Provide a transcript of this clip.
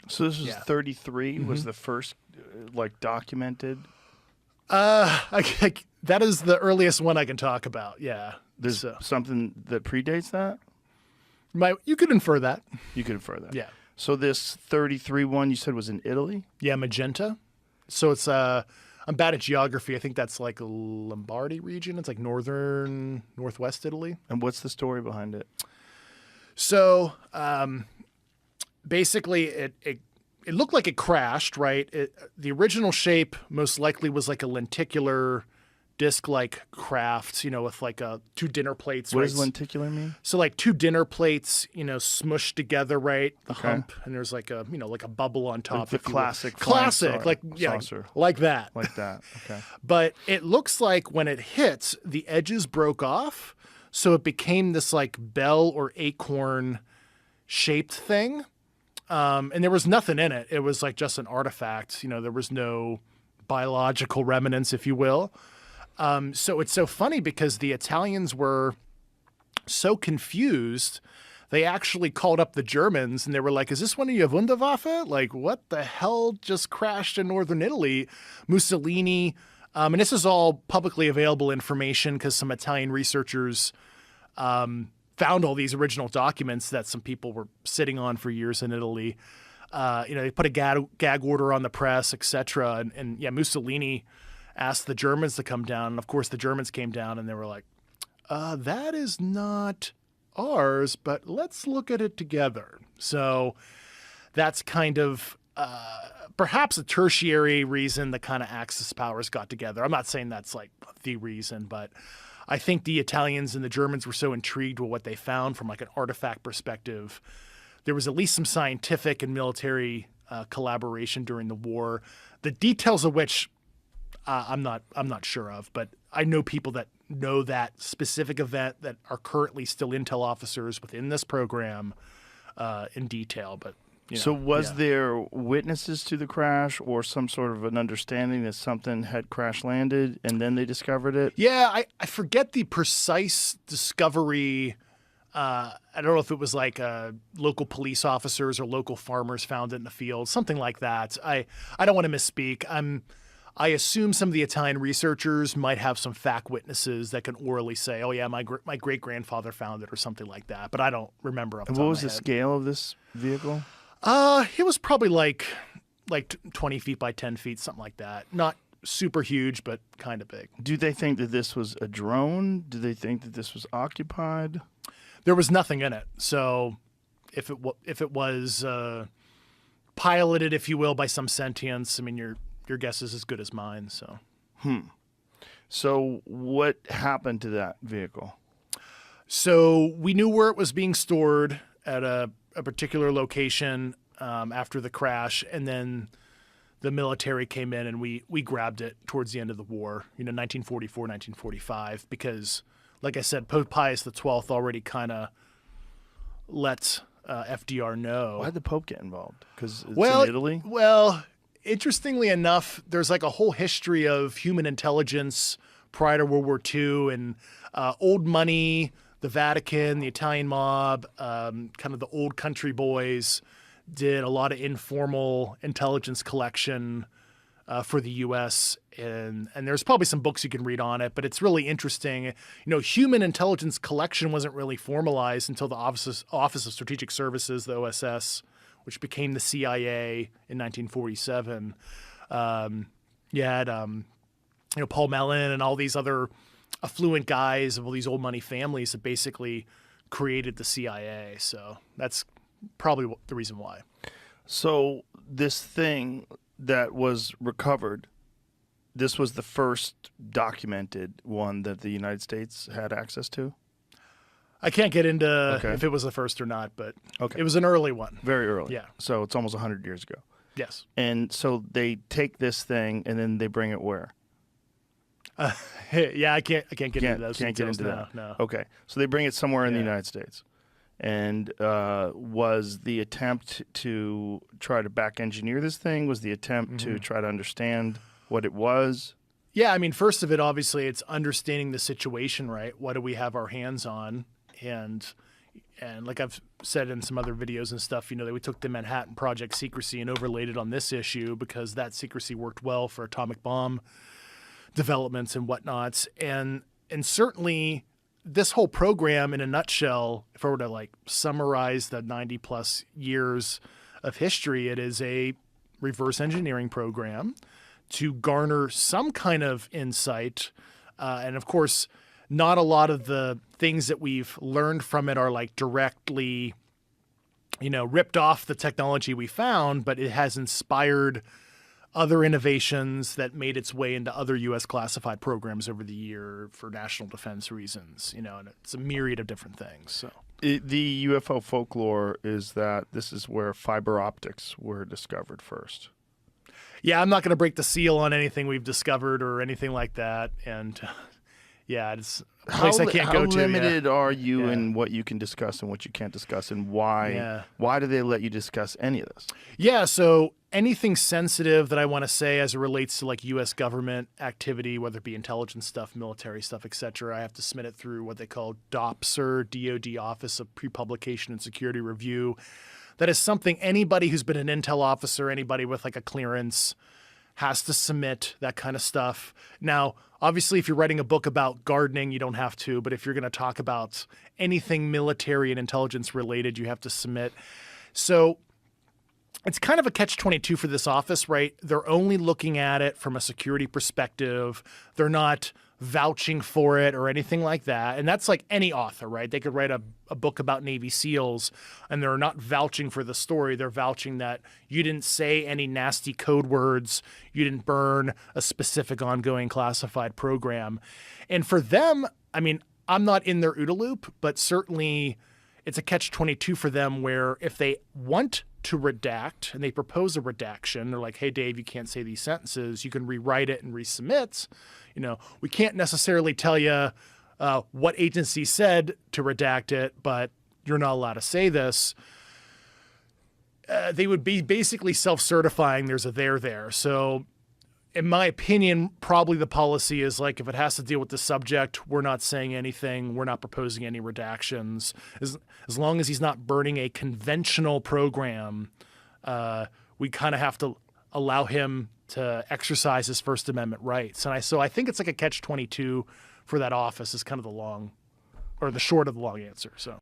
So this was 33 was the first documented. That is the earliest one I can talk about. Yeah. There's something that predates that? You could infer that. You could infer that. Yeah. So this 33 one you said was in Italy? Yeah, Magenta. So it's I'm bad at geography. I think that's like a Lombardy region. It's like northwest Italy. And what's the story behind it? So basically it looked like it crashed, right? The original shape most likely was like a lenticular disc-like craft, with like two dinner plates. What right? does lenticular mean? So like two dinner plates, smushed together, right? The hump, and there's like a bubble on top. Like the classic saucer. Like that. Like that. Okay. But it looks like when it hits, the edges broke off, so it became this like bell or acorn shaped thing. And there was nothing in it. It was like just an artifact. There was no biological remnants, if you will. So it's so funny because the Italians were so confused. They actually called up the Germans and they were like, is this one of your Wunderwaffe? Like, what the hell just crashed in northern Italy? Mussolini. And this is all publicly available information because some Italian researchers found all these original documents that some people were sitting on for years in Italy. They put a gag order on the press, etc. And Mussolini asked the Germans to come down. And of course, the Germans came down and they were like, that is not ours, but let's look at it together. So that's kind of perhaps a tertiary reason the kind of Axis powers got together. I'm not saying that's like the reason, but I think the Italians and the Germans were so intrigued with what they found from like an artifact perspective. There was at least some scientific and military collaboration during the war, the details of which I'm not sure of, but I know people that know that specific event that are currently still intel officers within this program in detail. But so was there witnesses to the crash or some sort of an understanding that something had crash landed and then they discovered it? Yeah, I forget the precise discovery. I don't know if it was like local police officers or local farmers found it in the field, something like that. I don't want to misspeak. I assume some of the Italian researchers might have some fact witnesses that can orally say, "Oh yeah, my great grandfather found it" or something like that. But I don't remember. And what was the scale of this vehicle? It was probably like 20 feet by 10 feet, something like that. Not super huge, but kind of big. Do they think that this was a drone? Do they think that this was occupied? There was nothing in it. So if it was piloted, if you will, by some sentience, I mean, your guess is as good as mine. So. So what happened to that vehicle? So we knew where it was being stored at a particular location after the crash, and then the military came in and we grabbed it towards the end of the war, 1944, 1945, because, like I said, Pope Pius XII already kind of let FDR know. Why'd the Pope get involved? Because it's in Italy? Well, interestingly enough, there's like a whole history of human intelligence prior to World War II and old money, the Vatican, the Italian mob, kind of the old country boys did a lot of informal intelligence collection for the U.S. And there's probably some books you can read on it, but it's really interesting. Human intelligence collection wasn't really formalized until the Office of Strategic Services, the OSS, which became the CIA in 1947. You had, Paul Mellon and all these other affluent guys of all these old money families that basically created the CIA. So that's probably the reason why. So this thing that was recovered, this was the first documented one that the United States had access to? I can't get into if it was the first or not, but it was an early one. Very early. Yeah. So it's almost 100 years ago. Yes. And so they take this thing and then they bring it where? Yeah, I can't get into those. Can't get into that. No. Okay. So they bring it somewhere in the United States. And was the attempt to try to back engineer this thing? Was the attempt to try to understand what it was? Yeah, I mean, first of it, obviously, it's understanding the situation, right? What do we have our hands on? And And like I've said in some other videos and stuff, you know, that we took the Manhattan Project secrecy and overlaid it on this issue because that secrecy worked well for atomic bomb developments and whatnots. And certainly this whole program in a nutshell, if I were to like summarize the 90 plus years of history, it is a reverse engineering program to garner some kind of insight. And of course, not a lot of the things that we've learned from it are like directly, you know, ripped off the technology we found, but it has inspired other innovations that made its way into other U.S. classified programs over the year for national defense reasons, you know, and it's a myriad of different things. So The UFO folklore is that this is where fiber optics were discovered first. yeah, I'm not going to break the seal on anything we've discovered or anything like that. And yeah, it's a place I can't go to. How limited yeah. are you Yeah. in what you can discuss and what you can't discuss, and why? Yeah. Why do they let you discuss any of this? Yeah, so anything sensitive that I want to say as it relates to like U.S. government activity, whether it be intelligence stuff, military stuff, etc., I have to submit it through what they call DOPSR, DoD Office of Pre-Publication and Security Review. That is something anybody who's been an intel officer, anybody with like a clearance, has to submit that kind of stuff. Now, obviously, if you're writing a book about gardening, you don't have to. But if you're going to talk about anything military and intelligence related, you have to submit. So it's kind of a catch-22 for this office, right? They're only looking at it from a security perspective. They're not vouching for it or anything like that. And that's like any author, right? They could write a book about Navy SEALs and they're not vouching for the story. They're vouching that you didn't say any nasty code words. You didn't burn a specific ongoing classified program. And for them, I mean, I'm not in their OODA loop, but certainly it's a catch-22 for them where if they want to redact and they propose a redaction, they're like, hey, Dave, you can't say these sentences. You can rewrite it and resubmit. You know, we can't necessarily tell you what agency said to redact it, but you're not allowed to say this. They would be basically self-certifying there's a there. So in my opinion, probably the policy is like, if it has to deal with the subject, we're not saying anything. We're not proposing any redactions. As long as he's not burning a conventional program, we kind of have to allow him to exercise his First Amendment rights. And so I think it's like a catch-22 for that office is kind of the short of the long answer. So.